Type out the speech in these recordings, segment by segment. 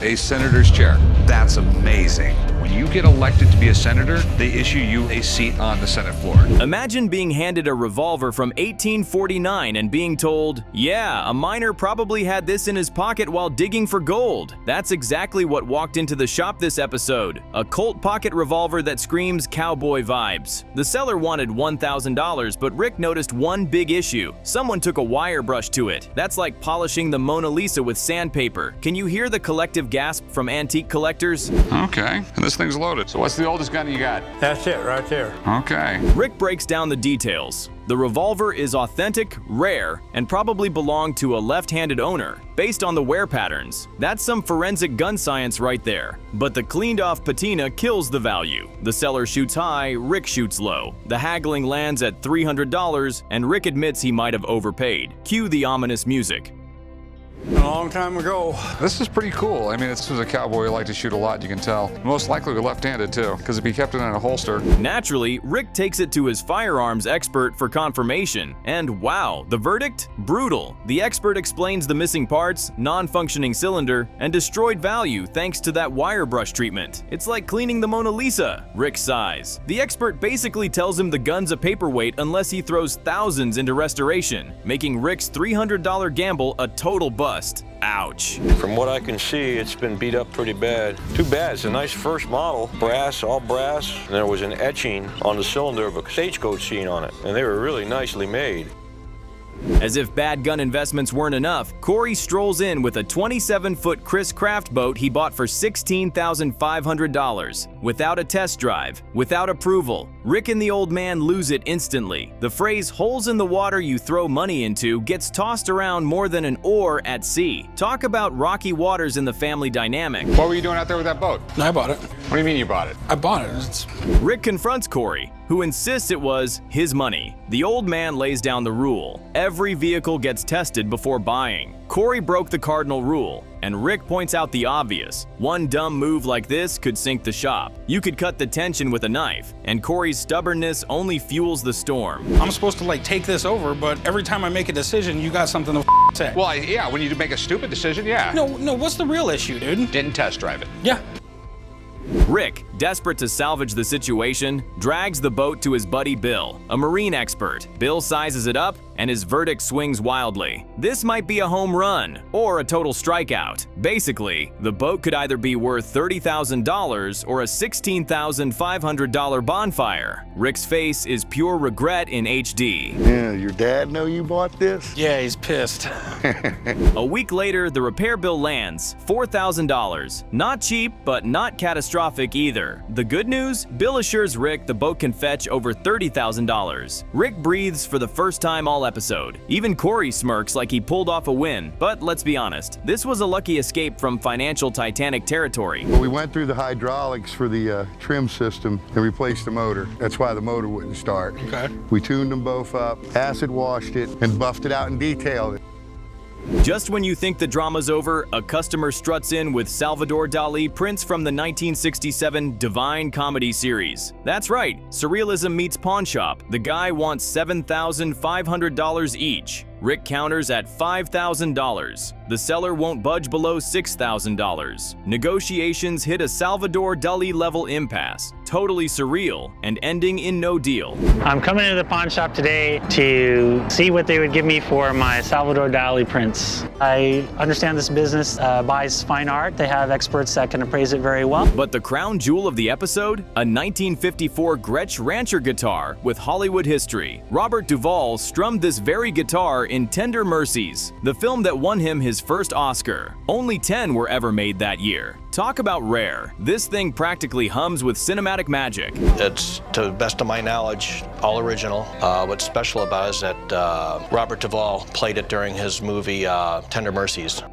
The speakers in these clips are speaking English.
A senator's chair. That's amazing. When you get elected to be a senator, they issue you a seat on the Senate floor. Imagine being handed a revolver from 1849 and being told, yeah, a miner probably had this in his pocket while digging for gold. That's exactly what walked into the shop this episode. A Colt pocket revolver that screams cowboy vibes. The seller wanted $1,000, but Rick noticed one big issue. Someone took a wire brush to it. That's like polishing the Mona Lisa with sandpaper. Can you hear the collective gasp from antique collectors? Okay, and this thing's loaded. So what's the oldest gun you got? That's it right there. Okay. Rick breaks down the details. The revolver is authentic, rare, and probably belonged to a left-handed owner, based on the wear patterns. That's some forensic gun science right there. But the cleaned-off patina kills the value. The seller shoots high, Rick shoots low. The haggling lands at $300, and Rick admits he might have overpaid. Cue the ominous music. A long time ago. This is pretty cool. I mean, this was a cowboy who liked to shoot a lot, you can tell. Most likely left-handed too, because if he kept it in a holster. Naturally, Rick takes it to his firearms expert for confirmation. And wow, the verdict? Brutal. The expert explains the missing parts, non-functioning cylinder, and destroyed value thanks to that wire brush treatment. It's like cleaning the Mona Lisa. Rick sighs. The expert basically tells him the gun's a paperweight unless he throws thousands into restoration, making Rick's $300 gamble a total bust. Ouch. From what I can see, it's been beat up pretty bad. Too bad, it's a nice first model. Brass, all brass, and there was an etching on the cylinder of a stagecoach scene on it, and they were really nicely made. As if bad gun investments weren't enough, Corey strolls in with a 27-foot Chris Craft boat he bought for $16,500. Without a test drive, without approval, Rick and the old man lose it instantly. The phrase holes in the water you throw money into gets tossed around more than an oar at sea. Talk about rocky waters in the family dynamic. What were you doing out there with that boat? I bought it. What do you mean you bought it? I bought it. Rick confronts Corey, who insists it was his money. The old man lays down the rule. Every vehicle gets tested before buying. Corey broke the cardinal rule, and Rick points out the obvious. One dumb move like this could sink the shop. You could cut the tension with a knife, and Corey's stubbornness only fuels the storm. I'm supposed to take this over, but every time I make a decision, you got something to say. Well, yeah, when you make a stupid decision, yeah. No, what's the real issue, dude? Didn't test drive it. Yeah. Rick, desperate to salvage the situation, drags the boat to his buddy Bill, a marine expert. Bill sizes it up, and his verdict swings wildly. This might be a home run, or a total strikeout. Basically, the boat could either be worth $30,000 or a $16,500 bonfire. Rick's face is pure regret in HD. Yeah, your dad know you bought this? Yeah, he's pissed. A week later, the repair bill lands, $4,000. Not cheap, but not catastrophic either. The good news? Bill assures Rick the boat can fetch over $30,000. Rick breathes for the first time all episode. Even Corey smirks like he pulled off a win, but let's be honest, this was a lucky escape from financial Titanic territory. Well, we went through the hydraulics for the trim system and replaced the motor. That's why the motor wouldn't start. Okay. We tuned them both up, acid washed it, and buffed it out in detail. Just when you think the drama's over, a customer struts in with Salvador Dali prints from the 1967 Divine Comedy series. That's right, surrealism meets pawnshop. The guy wants $7,500 each. Rick counters at $5,000. The seller won't budge below $6,000. Negotiations hit a Salvador Dali level impasse, totally surreal, and ending in no deal. I'm coming into the pawn shop today to see what they would give me for my Salvador Dali prints. I understand this business buys fine art. They have experts that can appraise it very well. But the crown jewel of the episode? A 1954 Gretsch Rancher guitar with Hollywood history. Robert Duvall strummed this very guitar in Tender Mercies, the film that won him his first Oscar. Only 10 were ever made that year. Talk about rare. This thing practically hums with cinematic magic. It's, to the best of my knowledge, all original. What's special about it is that Robert Duvall played it during his movie Tender Mercies.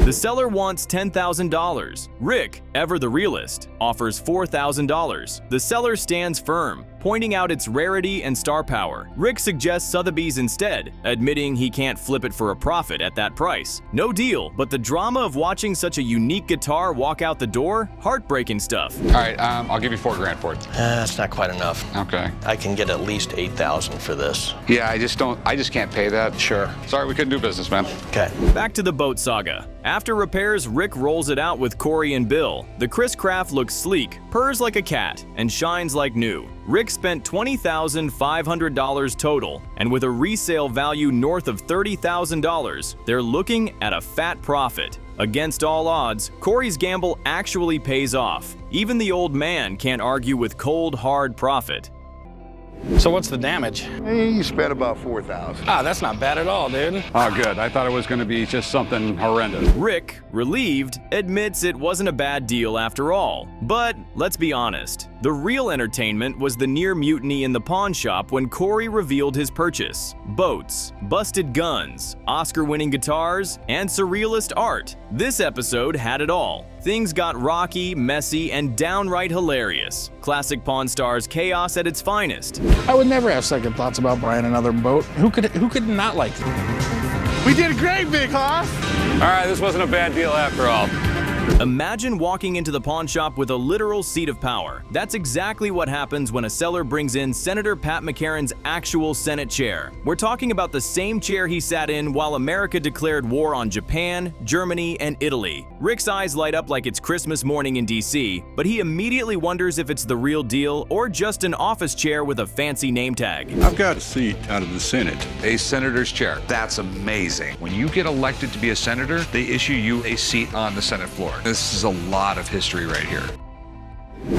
The seller wants $10,000. Rick, ever the realist, offers $4,000. The seller stands firm, pointing out its rarity and star power. Rick suggests Sotheby's instead, admitting he can't flip it for a profit at that price. No deal, but the drama of watching such a unique guitar walk out the door? Heartbreaking stuff. All right, I'll give you $4 grand for it. That's not quite enough. Okay. I can get at least $8,000 for this. Yeah, I just can't pay that. Sure. Sorry, we couldn't do business, man. Okay. Back to the boat saga. After repairs, Rick rolls it out with Corey and Bill. The Chris Craft looks sleek, purrs like a cat, and shines like new. Rick spent $20,500 total, and with a resale value north of $30,000, they're looking at a fat profit. Against all odds, Corey's gamble actually pays off. Even the old man can't argue with cold, hard profit. So what's the damage? You spent about $4,000. Ah, that's not bad at all, dude. Oh, good. I thought it was going to be just something horrendous. Rick, relieved, admits it wasn't a bad deal after all. But let's be honest, the real entertainment was the near mutiny in the pawn shop when Corey revealed his purchase. Boats, busted guns, Oscar-winning guitars, and surrealist art. This episode had it all. Things got rocky, messy, and downright hilarious. Classic Pawn Stars chaos at its finest. I would never have second thoughts about buying another boat. Who could not like it? We did great, Big Hoss! All right, this wasn't a bad deal after all. Imagine walking into the pawn shop with a literal seat of power. That's exactly what happens when a seller brings in Senator Pat McCarran's actual Senate chair. We're talking about the same chair he sat in while America declared war on Japan, Germany, and Italy. Rick's eyes light up like it's Christmas morning in DC, but he immediately wonders if it's the real deal or just an office chair with a fancy name tag. I've got a seat out of the Senate. A senator's chair. That's amazing. When you get elected to be a senator, they issue you a seat on the Senate floor. This is a lot of history right here.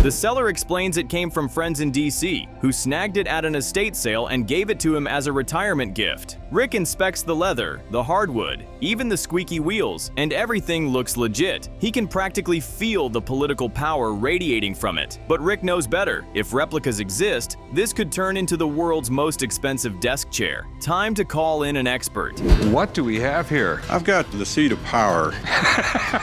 The seller explains it came from friends in DC, who snagged it at an estate sale and gave it to him as a retirement gift. Rick inspects the leather, the hardwood, even the squeaky wheels, and everything looks legit. He can practically feel the political power radiating from it. But Rick knows better. If replicas exist, this could turn into the world's most expensive desk chair. Time to call in an expert. What do we have here? I've got the seat of power.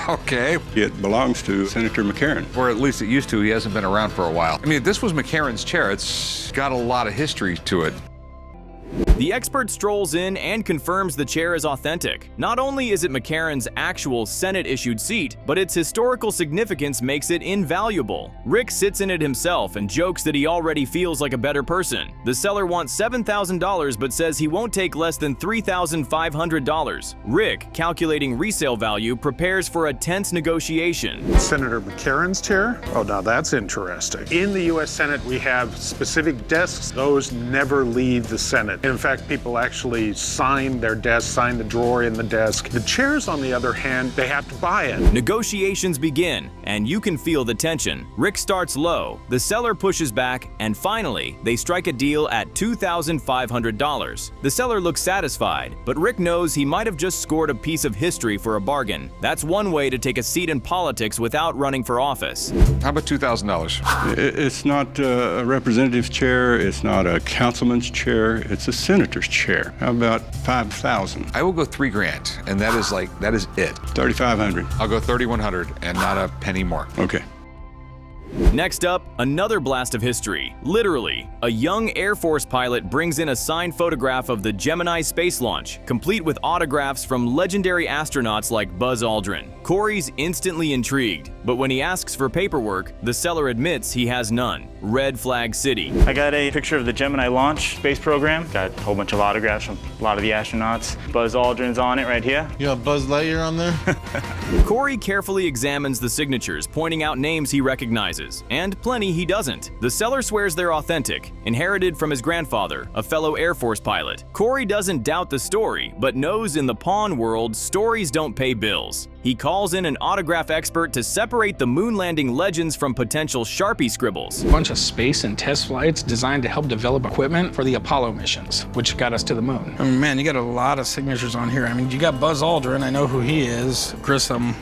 Okay. It belongs to Senator McCarran. Or at least it used to. He hasn't been around for a while. I mean, if this was McCarran's chair, it's got a lot of history to it. The expert strolls in and confirms the chair is authentic. Not only is it McCarran's actual Senate-issued seat, but its historical significance makes it invaluable. Rick sits in it himself and jokes that he already feels like a better person. The seller wants $7,000 but says he won't take less than $3,500. Rick, calculating resale value, prepares for a tense negotiation. Senator McCarran's chair? Oh, now that's interesting. In the U.S. Senate, we have specific desks. Those never leave the Senate. In fact, people actually sign their desk, sign the drawer in the desk. The chairs, on the other hand, they have to buy it. Negotiations begin, and you can feel the tension. Rick starts low, the seller pushes back, and finally, they strike a deal at $2,500. The seller looks satisfied, but Rick knows he might have just scored a piece of history for a bargain. That's one way to take a seat in politics without running for office. How about $2,000? It's not a representative's chair. It's not a councilman's chair. It's a senator's chair. How about $5,000? I will go $3,000, and that is it. $3,500. I'll go $3,100 and not a penny more. Okay. Next up, another blast of history. Literally, a young Air Force pilot brings in a signed photograph of the Gemini space launch, complete with autographs from legendary astronauts like Buzz Aldrin. Corey's instantly intrigued, but when he asks for paperwork, the seller admits he has none. Red Flag City. I got a picture of the Gemini launch space program. Got a whole bunch of autographs from a lot of the astronauts. Buzz Aldrin's on it right here. You got Buzz Lightyear on there? Corey carefully examines the signatures, pointing out names he recognizes, and plenty he doesn't. The seller swears they're authentic, inherited from his grandfather, a fellow Air Force pilot. Corey doesn't doubt the story, but knows in the pawn world, stories don't pay bills. He calls in an autograph expert to separate the moon landing legends from potential Sharpie scribbles. A bunch of space and test flights designed to help develop equipment for the Apollo missions, which got us to the moon. I mean, man, you got a lot of signatures on here. I mean, you got Buzz Aldrin, I know who he is. Grissom.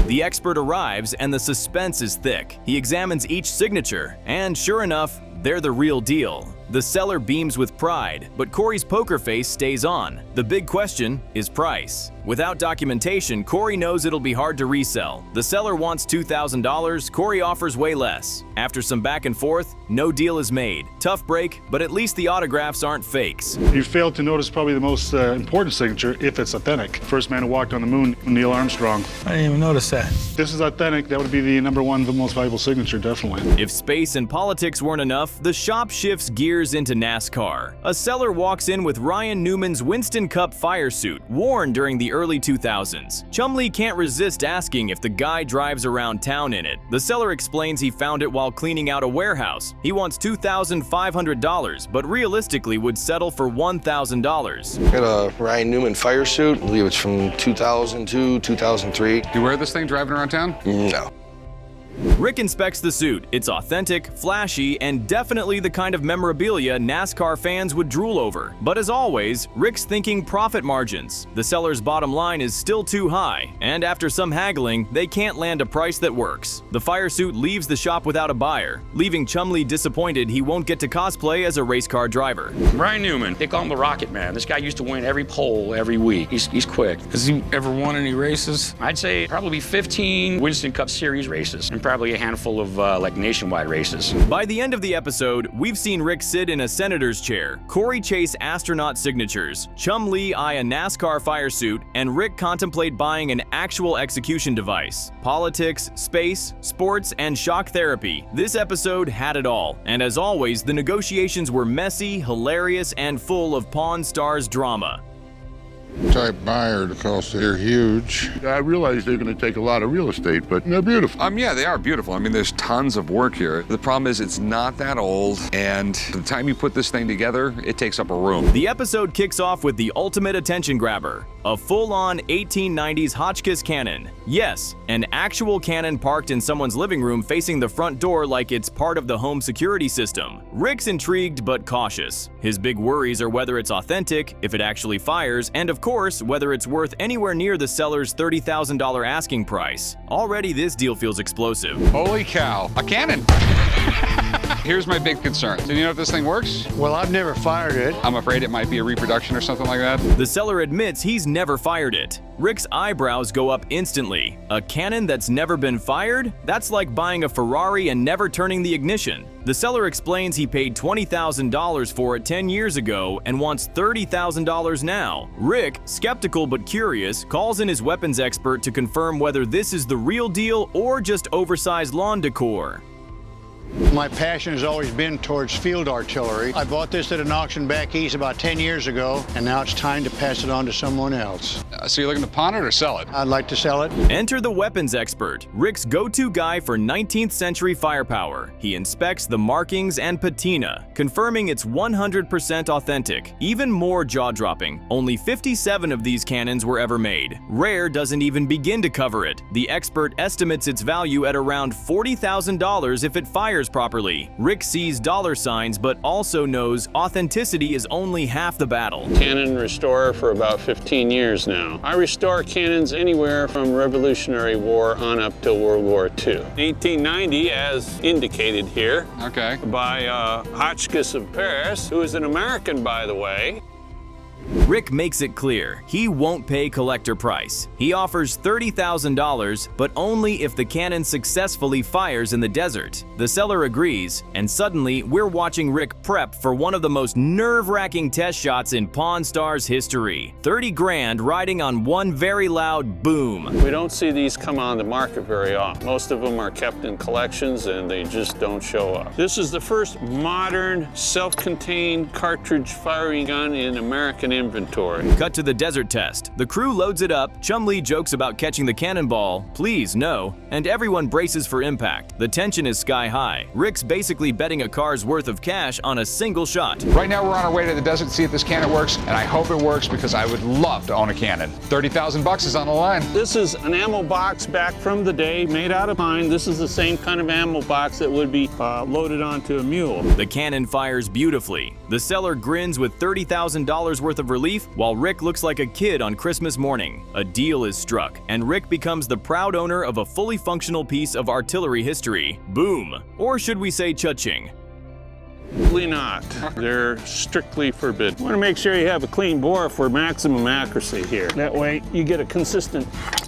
The expert arrives and the suspense is thick. He examines each signature, and sure enough, they're the real deal. The seller beams with pride, but Corey's poker face stays on. The big question is price. Without documentation, Corey knows it'll be hard to resell. The seller wants $2,000, Corey offers way less. After some back and forth, no deal is made. Tough break, but at least the autographs aren't fakes. You failed to notice probably the most important signature, if it's authentic. First man who walked on the moon, Neil Armstrong. I didn't even notice that. This is authentic. That would be the #1, the most valuable signature, definitely. If space and politics weren't enough, the shop shifts gears into NASCAR. A seller walks in with Ryan Newman's Winston Cup fire suit, worn during the early 2000s. Chumlee can't resist asking if the guy drives around town in it. The seller explains he found it while cleaning out a warehouse. He wants $2,500, but realistically would settle for $1,000. Got a Ryan Newman fire suit. I believe it's from 2002, 2003. Do you wear this thing driving around town? No. Rick inspects the suit. It's authentic, flashy, and definitely the kind of memorabilia NASCAR fans would drool over. But as always, Rick's thinking profit margins. The seller's bottom line is still too high, and after some haggling, they can't land a price that works. The fire suit leaves the shop without a buyer, leaving Chumlee disappointed he won't get to cosplay as a race car driver. Ryan Newman, they call him the Rocket Man. This guy used to win every pole every week. He's quick. Has he ever won any races? I'd say probably 15 Winston Cup Series races and probably a handful of like nationwide races. By the end of the episode, we've seen Rick sit in a senator's chair, Corey chase astronaut signatures, Chumlee eye a NASCAR fire suit, and Rick contemplate buying an actual execution device. Politics, space, sports, and shock therapy. This episode had it all. And as always, the negotiations were messy, hilarious, and full of Pawn Stars drama. Type buyer because they're huge. I realize they're going to take a lot of real estate, but they're beautiful. Yeah, they are beautiful. I mean, there's tons of work here. The problem is it's not that old, and by the time you put this thing together, it takes up a room. The episode kicks off with the ultimate attention grabber, a full-on 1890s Hotchkiss Cannon. Yes, an actual cannon parked in someone's living room facing the front door like it's part of the home security system. Rick's intrigued but cautious. His big worries are whether it's authentic, if it actually fires, and of course, whether it's worth anywhere near the seller's $30,000 asking price. Already this deal feels explosive. Holy cow, a cannon! Here's my big concern. Do you know if this thing works? Well, I've never fired it. I'm afraid it might be a reproduction or something like that. The seller admits he's never fired it. Rick's eyebrows go up instantly. A cannon that's never been fired? That's like buying a Ferrari and never turning the ignition. The seller explains he paid $20,000 for it 10 years ago and wants $30,000 now. Rick, skeptical but curious, calls in his weapons expert to confirm whether this is the real deal or just oversized lawn decor. My passion has always been towards field artillery. I bought this at an auction back east about 10 years ago, and now it's time to pass it on to someone else. So you're looking to pawn it or sell it? I'd like to sell it. Enter the weapons expert, Rick's go-to guy for 19th century firepower. He inspects the markings and patina, confirming it's 100% authentic. Even more jaw-dropping, only 57 of these cannons were ever made. Rare doesn't even begin to cover it. The expert estimates its value at around $40,000 if it fires properly. Rick sees dollar signs but also knows authenticity is only half the battle. Cannon restorer for about 15 years now. I restore cannons anywhere from Revolutionary War on up till World War II. 1890 as indicated here. Okay. By Hotchkiss of Paris, who is an American by the way. Rick makes it clear he won't pay collector price. He offers $30,000, but only if the cannon successfully fires in the desert. The seller agrees, and suddenly we're watching Rick prep for one of the most nerve-wracking test shots in Pawn Stars history. 30 grand riding on one very loud boom. We don't see these come on the market very often. Most of them are kept in collections and they just don't show up. This is the first modern, self-contained cartridge firing gun in American inventory. Cut to the desert test. The crew loads it up, Chumlee jokes about catching the cannonball, please no, and everyone braces for impact. The tension is sky high. Rick's basically betting a car's worth of cash on a single shot. Right now we're on our way to the desert to see if this cannon works, and I hope it works because I would love to own a cannon. 30,000 bucks is on the line. This is an ammo box back from the day, made out of pine. This is the same kind of ammo box that would be loaded onto a mule. The cannon fires beautifully. The seller grins with $30,000 worth of relief, while Rick looks like a kid on Christmas morning. A deal is struck, and Rick becomes the proud owner of a fully functional piece of artillery history. Boom. Or should we say cha-ching? Probably not. They're strictly forbidden. You want to make sure you have a clean bore for maximum accuracy here. That way you get a consistent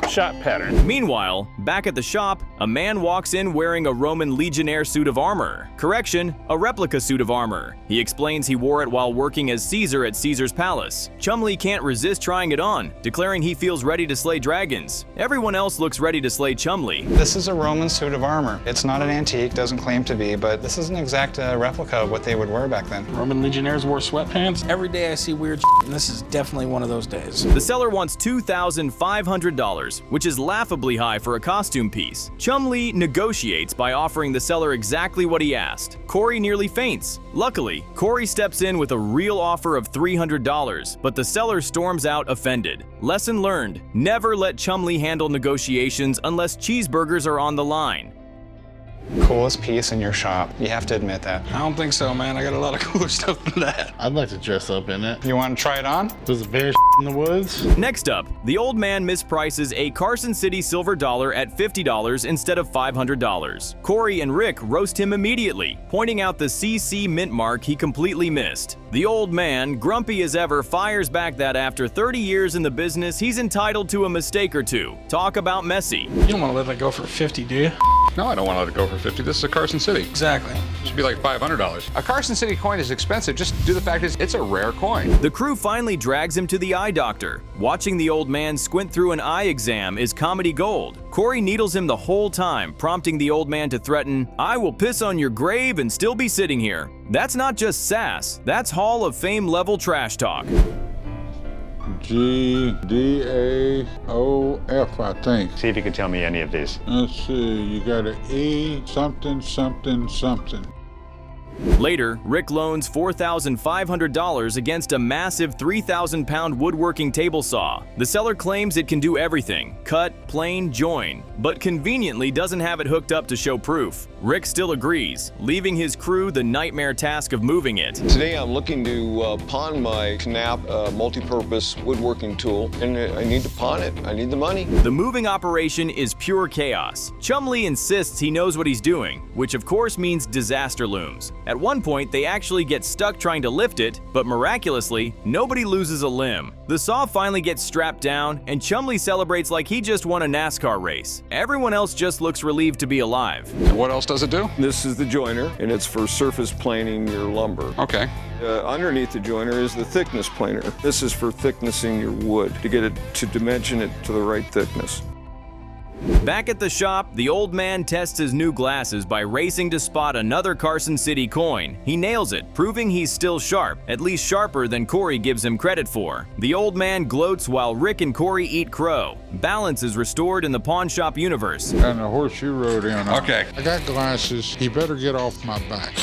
shot pattern. Meanwhile, back at the shop, a man walks in wearing a Roman legionnaire suit of armor. Correction, a replica suit of armor. He explains he wore it while working as Caesar at Caesar's palace. Chumlee can't resist trying it on, declaring he feels ready to slay dragons. Everyone else looks ready to slay Chumlee. This is a Roman suit of armor. It's not an antique, doesn't claim to be, but this is an exact replica of what they would wear back then. Roman legionnaires wore sweatpants. Every day I see weird and this is definitely one of those days. The seller wants $2,500, which is laughably high for a costume piece. Chumlee negotiates by offering the seller exactly what he asked. Corey nearly faints. Luckily, Corey steps in with a real offer of $300, but the seller storms out offended. Lesson learned: never let Chumlee handle negotiations unless cheeseburgers are on the line. Coolest piece in your shop. You have to admit that. I don't think so, man. I got a lot of cooler stuff than that. I'd like to dress up in it. You want to try it on? There's a bear in the woods. Next up, the old man misprices a Carson City silver dollar at $50 instead of $500. Corey and Rick roast him immediately, pointing out the CC mint mark he completely missed. The old man, grumpy as ever, fires back that after 30 years in the business, he's entitled to a mistake or two. Talk about messy. You don't want to let that go for 50, do you? No, I don't want to let it go for 50. This is a Carson City. Exactly. It should be like $500. A Carson City coin is expensive. Just do the fact is, it's a rare coin. The crew finally drags him to the eye doctor. Watching the old man squint through an eye exam is comedy gold. Corey needles him the whole time, prompting the old man to threaten, "I will piss on your grave and still be sitting here." That's not just sass, that's Hall of Fame level trash talk. GDAOF, I think. See if you can tell me any of these. Let's see, you got an E something something something. Later, Rick loans $4,500 against a massive 3,000-pound woodworking table saw. The seller claims it can do everything: cut, plane, join, but conveniently doesn't have it hooked up to show proof. Rick still agrees, leaving his crew the nightmare task of moving it. Today I'm looking to pawn my Knapp multi-purpose woodworking tool, and I need to pawn it. I need the money. The moving operation is pure chaos. Chumlee insists he knows what he's doing, which of course means disaster looms. At one point, they actually get stuck trying to lift it, but miraculously, nobody loses a limb. The saw finally gets strapped down, and Chumlee celebrates like he just won a NASCAR race. Everyone else just looks relieved to be alive. And what else does it do? This is the joiner, and it's for surface planing your lumber. Okay. Underneath the joiner is the thickness planer. This is for thicknessing your wood, to get it to dimension it to the right thickness. Back at the shop, the old man tests his new glasses by racing to spot another Carson City coin. He nails it, proving he's still sharp, at least sharper than Corey gives him credit for. The old man gloats while Rick and Corey eat crow. Balance is restored in the pawnshop universe. And the horseshoe rode in. Okay. I got glasses. He better get off my back.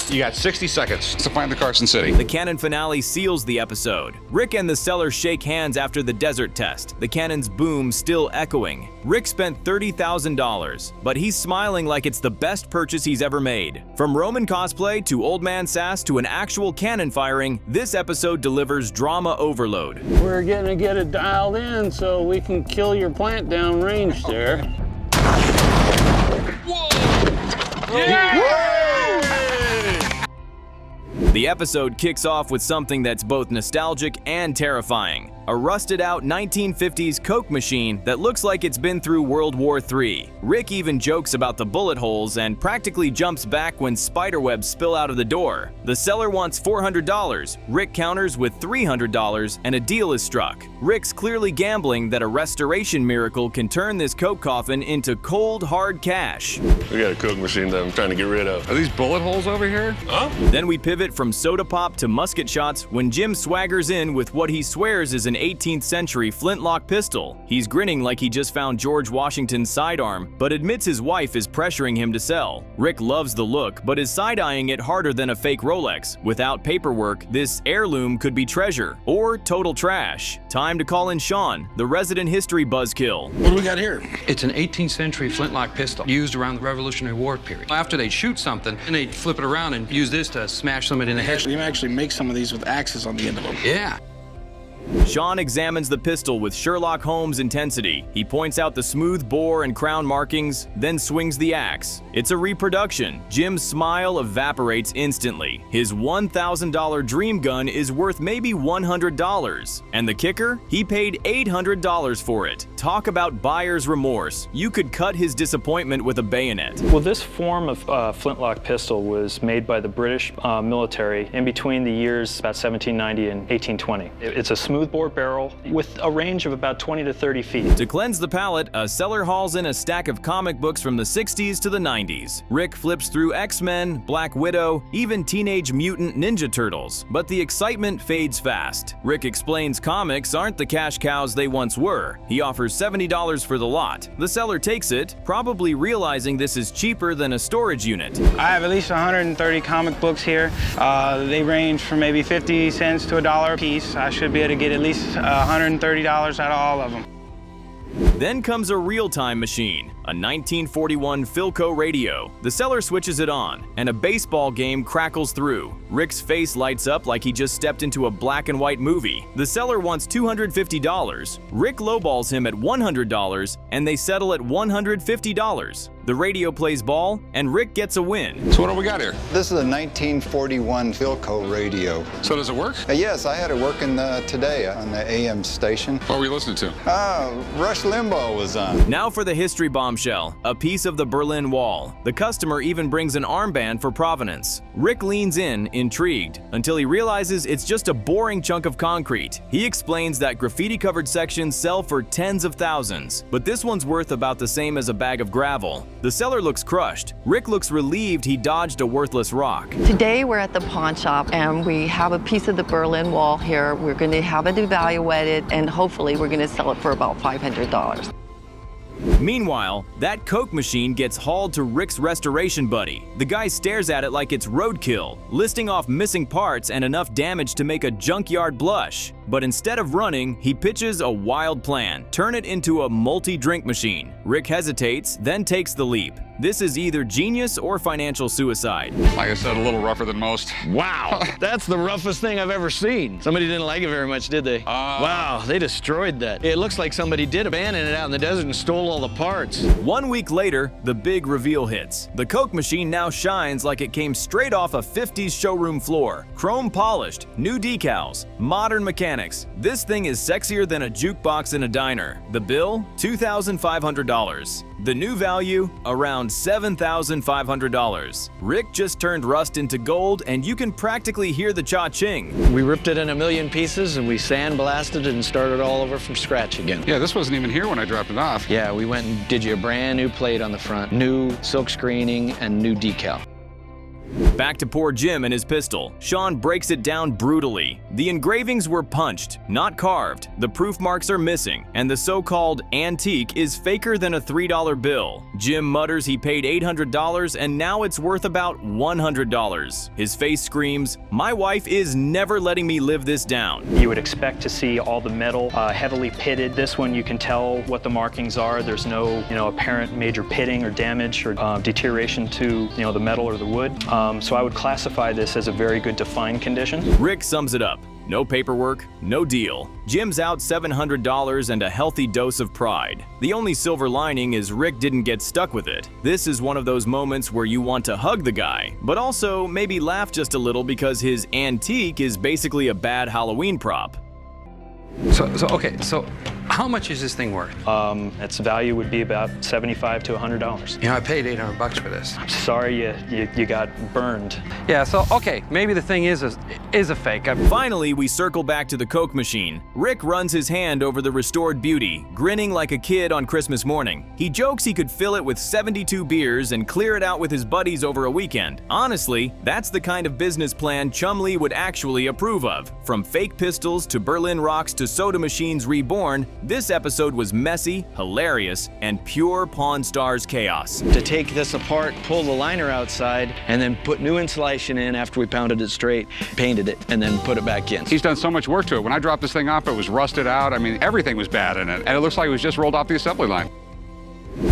You got 60 seconds to find the Carson City. The Cannon finale seals the episode. Rick and the seller shake hands after the desert test, the cannon's boom still echoing. Rick spent $30,000, but he's smiling like it's the best purchase he's ever made. From Roman cosplay to old man sass to an actual cannon firing, this episode delivers drama overload. We're gonna get it dialed in so we can kill your plant downrange there. Whoa! Yeah! Whoa! The episode kicks off with something that's both nostalgic and terrifying. A rusted-out 1950s Coke machine that looks like it's been through World War III. Rick even jokes about the bullet holes and practically jumps back when spiderwebs spill out of the door. The seller wants $400. Rick counters with $300, and a deal is struck. Rick's clearly gambling that a restoration miracle can turn this Coke coffin into cold, hard cash. We got a Coke machine that I'm trying to get rid of. Are these bullet holes over here? Huh? Then we pivot from soda pop to musket shots when Jim swaggers in with what he swears is an 18th century Flintlock pistol. He's grinning like he just found George Washington's sidearm, but admits his wife is pressuring him to sell. Rick loves the look, but is side-eyeing it harder than a fake Rolex. Without paperwork, this heirloom could be treasure or total trash. Time to call in Sean, the resident history buzzkill. What do we got here? It's an 18th century Flintlock pistol used around the Revolutionary War period. After they'd shoot something, and they'd flip it around and use this to smash somebody in the head. You can actually make some of these with axes on the end of them. Yeah. Sean examines the pistol with Sherlock Holmes intensity. He points out the smooth bore and crown markings, then swings the axe. It's a reproduction. Jim's smile evaporates instantly. His $1,000 dream gun is worth maybe $100. And the kicker? He paid $800 for it. Talk about buyer's remorse. You could cut his disappointment with a bayonet. Well, this form of flintlock pistol was made by the British military in between the years about 1790 and 1820. It's a smooth smoothbore barrel with a range of about 20 to 30 feet. To cleanse the palate, a seller hauls in a stack of comic books from the 60s to the 90s. Rick flips through X-Men, Black Widow, even Teenage Mutant Ninja Turtles, but the excitement fades fast. Rick explains comics aren't the cash cows they once were. He offers $70 for the lot. The seller takes it, probably realizing this is cheaper than a storage unit. I have at least 130 comic books here. They range from maybe 50 cents to $1 a piece. I should be able to get at least $130 out of all of them. Then comes a real-time machine, a 1941 Philco radio. The seller switches it on, and a baseball game crackles through. Rick's face lights up like he just stepped into a black and white movie. The seller wants $250. Rick lowballs him at $100, and they settle at $150. The radio plays ball, and Rick gets a win. So what do we got here? This is a 1941 Philco radio. So does it work? Yes, I had it working today on the AM station. What were you listening to? Rush Limbaugh was on. Now for the history bombshell, a piece of the Berlin Wall. The customer even brings an armband for provenance. Rick leans in, intrigued, until he realizes it's just a boring chunk of concrete. He explains that graffiti-covered sections sell for tens of thousands, but this one's worth about the same as a bag of gravel. The seller looks crushed. Rick looks relieved he dodged a worthless rock. Today we're at the pawn shop and we have a piece of the Berlin Wall here. We're going to have it evaluated and hopefully we're going to sell it for about $500. Meanwhile, that Coke machine gets hauled to Rick's restoration buddy. The guy stares at it like it's roadkill, listing off missing parts and enough damage to make a junkyard blush. But instead of running, he pitches a wild plan: turn it into a multi-drink machine. Rick hesitates, then takes the leap. This is either genius or financial suicide. Like I said, a little rougher than most. Wow, that's the roughest thing I've ever seen. Somebody didn't like it very much, did they? Wow, they destroyed that. It looks like somebody did abandon it out in the desert and stole all the parts. 1 week later, the big reveal hits. The Coke machine now shines like it came straight off a 50s showroom floor. Chrome polished, new decals, modern mechanics. This thing is sexier than a jukebox in a diner. The bill, $2,500. The new value, around $7,500. Rick just turned rust into gold, and you can practically hear the cha-ching. We ripped it in a million pieces and we sandblasted it and started all over from scratch again. Yeah, this wasn't even here when I dropped it off. Yeah, we went and did you a brand new plate on the front, new silk screening and new decal. Back to poor Jim and his pistol. Sean breaks it down brutally. The engravings were punched, not carved. The proof marks are missing, and the so-called antique is faker than a $3 bill. Jim mutters he paid $800 and now it's worth about $100. His face screams, "My wife is never letting me live this down." You would expect to see all the metal heavily pitted. This one you can tell what the markings are. There's no apparent major pitting or damage or deterioration to the metal or the wood. So I would classify this as a very good defined condition. Rick sums it up. No paperwork, no deal. Jim's out $700 and a healthy dose of pride. The only silver lining is Rick didn't get stuck with it. This is one of those moments where you want to hug the guy, but also maybe laugh just a little because his antique is basically a bad Halloween prop. So how much is this thing worth? Its value would be about $75 to $100. I paid $800 for this. I'm sorry you got burned. Yeah, so okay, maybe the thing is a fake. Finally, we circle back to the Coke machine. Rick runs his hand over the restored beauty, grinning like a kid on Christmas morning. He jokes he could fill it with 72 beers and clear it out with his buddies over a weekend. Honestly, that's the kind of business plan Chumlee would actually approve of. From fake pistols to Berlin rocks to soda machines reborn, this episode was messy, hilarious, and pure Pawn Stars chaos. To take this apart, pull the liner outside, and then put new insulation in after we pounded it straight, painted it, and then put it back in. He's done so much work to it. When I dropped this thing off, it was rusted out. I mean, everything was bad in it. And it looks like it was just rolled off the assembly line.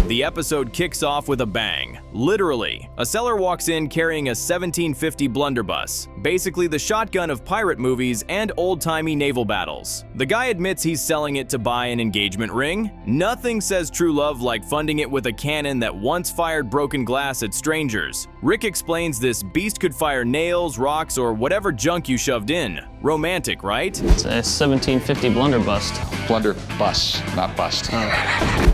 The episode kicks off with a bang. Literally, a seller walks in carrying a 1750 blunderbuss, basically the shotgun of pirate movies and old-timey naval battles. The guy admits he's selling it to buy an engagement ring. Nothing says true love like funding it with a cannon that once fired broken glass at strangers. Rick explains this beast could fire nails, rocks, or whatever junk you shoved in. Romantic, right? It's a 1750 blunderbuss. Blunderbuss, not bust.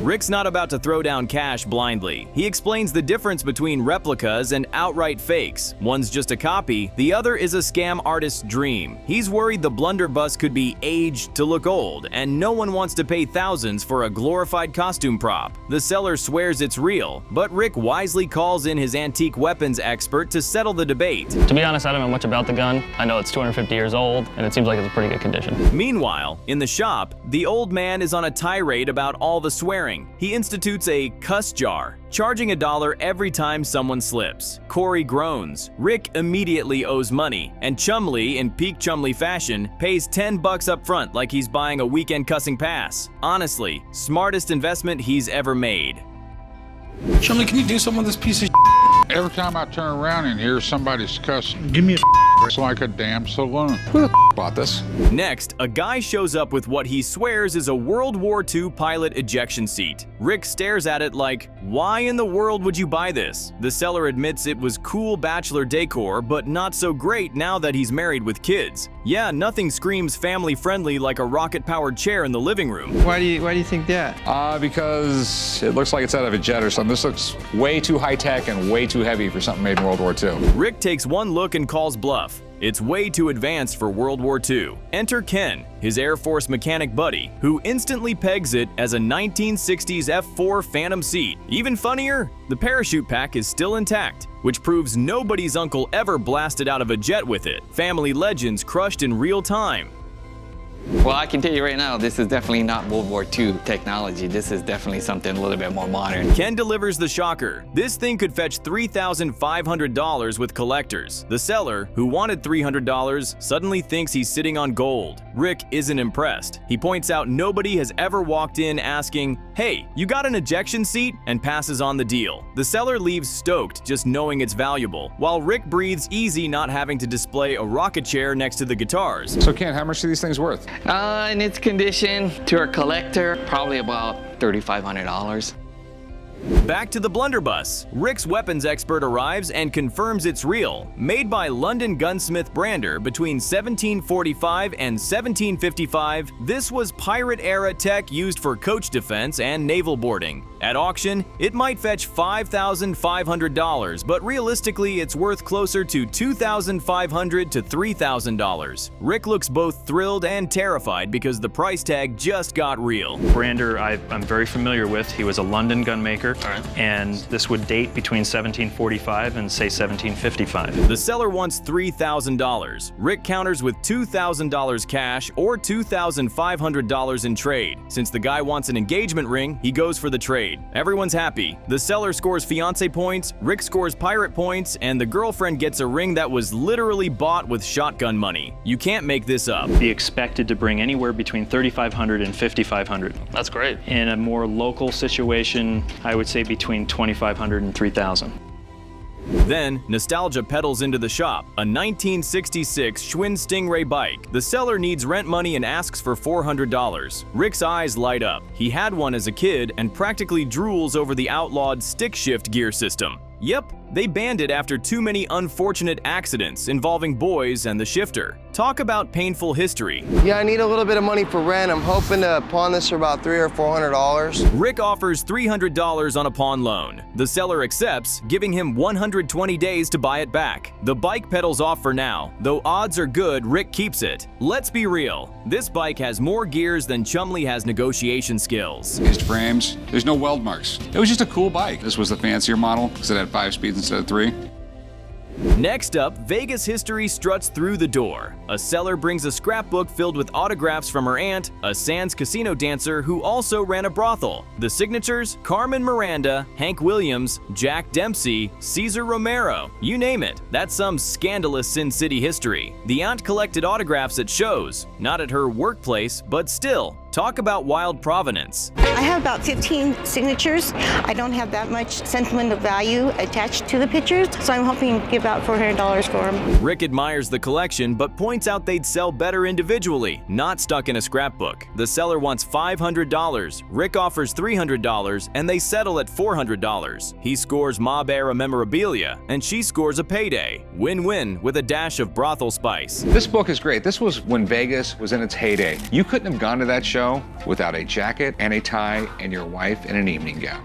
Rick's not about to throw down cash blindly. He explains the difference between replicas and outright fakes. One's just a copy, the other is a scam artist's dream. He's worried the blunderbuss could be aged to look old, and no one wants to pay thousands for a glorified costume prop. The seller swears it's real, but Rick wisely calls in his antique weapons expert to settle the debate. To be honest, I don't know much about the gun. I know it's 250 years old, and it seems like it's a pretty good condition. Meanwhile, in the shop, the old man is on a tirade about all the swearing. He institutes a Cuss Jar, charging $1 every time someone slips. Corey groans. Rick immediately owes money, and Chumley, in peak Chumley fashion, pays $10 up front like he's buying a weekend cussing pass. Honestly, smartest investment he's ever made. Chumley, can you do something with this piece of Every time I turn around in here, somebody's cussing. Give me a It's like a damn saloon. Who the bought this? Next, a guy shows up with what he swears is a World War II pilot ejection seat. Rick stares at it like, why in the world would you buy this? The seller admits it was cool bachelor decor, but not so great now that he's married with kids. Yeah, nothing screams family-friendly like a rocket-powered chair in the living room. Why do you think that? Because it looks like it's out of a jet or something. This looks way too high-tech and way too heavy for something made in World War II. Rick takes one look and calls bluff. It's way too advanced for World War II. Enter Ken, his Air Force mechanic buddy, who instantly pegs it as a 1960s F-4 Phantom seat. Even funnier, the parachute pack is still intact, which proves nobody's uncle ever blasted out of a jet with it. Family legends crushed in real time. Well, I can tell you right now, this is definitely not World War II technology. This is definitely something a little bit more modern. Ken delivers the shocker. This thing could fetch $3,500 with collectors. The seller, who wanted $300, suddenly thinks he's sitting on gold. Rick isn't impressed. He points out nobody has ever walked in asking, "Hey, you got an ejection seat?" and passes on the deal. The seller leaves stoked just knowing it's valuable, while Rick breathes easy not having to display a rocket chair next to the guitars. So Ken, how much are these things worth? In its condition, to a collector, probably about $3,500. Back to the blunderbuss. Rick's weapons expert arrives and confirms it's real. Made by London gunsmith Brander between 1745 and 1755, this was pirate-era tech used for coach defense and naval boarding. At auction, it might fetch $5,500, but realistically it's worth closer to $2,500 to $3,000. Rick looks both thrilled and terrified because the price tag just got real. Brander, I'm very familiar with. He was a London gunmaker, and this would date between 1745 and say 1755. The seller wants $3,000. Rick counters with $2,000 cash or $2,500 in trade. Since the guy wants an engagement ring, he goes for the trade. Everyone's happy. The seller scores fiance points, Rick scores pirate points, and the girlfriend gets a ring that was literally bought with shotgun money. You can't make this up. Be expected to bring anywhere between $3,500 and $5,500. That's great. In a more local situation, I would say between $2,500 and $3,000. Then, nostalgia pedals into the shop, a 1966 Schwinn Stingray bike. The seller needs rent money and asks for $400. Rick's eyes light up. He had one as a kid and practically drools over the outlawed stick shift gear system. Yep, they banned it after too many unfortunate accidents involving boys and the shifter. Talk about painful history. Yeah, I need a little bit of money for rent. I'm hoping to pawn this for about $300 or $400. Rick offers $300 on a pawn loan. The seller accepts, giving him 120 days to buy it back. The bike pedals off for now. Though odds are good, Rick keeps it. Let's be real. This bike has more gears than Chumley has negotiation skills. Raised frames, there's no weld marks. It was just a cool bike. This was the fancier model because it had 5 speeds instead of 3. Next up, Vegas history struts through the door. A seller brings a scrapbook filled with autographs from her aunt, a Sands casino dancer who also ran a brothel. The signatures? Carmen Miranda, Hank Williams, Jack Dempsey, Cesar Romero. You name it. That's some scandalous Sin City history. The aunt collected autographs at shows, not at her workplace, but still. Talk about wild provenance. I have about 15 signatures. I don't have that much sentimental value attached to the pictures, so I'm hoping to give out $400 for them. Rick admires the collection, but points out they'd sell better individually, not stuck in a scrapbook. The seller wants $500, Rick offers $300, and they settle at $400. He scores mob-era memorabilia, and she scores a payday. Win-win with a dash of brothel spice. This book is great. This was when Vegas was in its heyday. You couldn't have gone to that show without a jacket and a tie and your wife in an evening gown.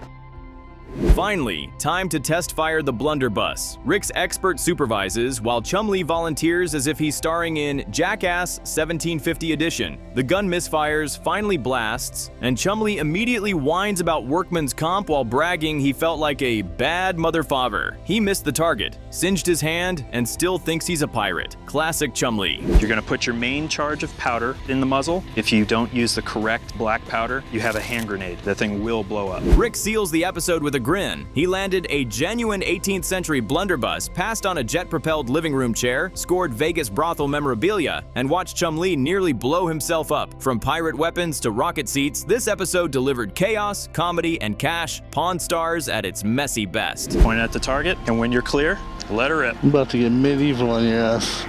Finally, time to test fire the blunderbuss. Rick's expert supervises while Chumlee volunteers as if he's starring in Jackass 1750 edition. The gun misfires, finally blasts, and Chumlee immediately whines about workman's comp while bragging he felt like a bad motherfather. He missed the target, singed his hand, and still thinks he's a pirate. Classic Chumlee. You're going to put your main charge of powder in the muzzle. If you don't use the correct black powder, you have a hand grenade. That thing will blow up. Rick seals the episode with a grin. He landed a genuine 18th century blunderbuss, passed on a jet-propelled living room chair, scored Vegas brothel memorabilia, and watched Chumlee nearly blow himself up. From pirate weapons to rocket seats, this episode delivered chaos, comedy, and cash, Pawn Stars at its messy best. Point at the target, and when you're clear, let her rip. I'm about to get medieval on your ass.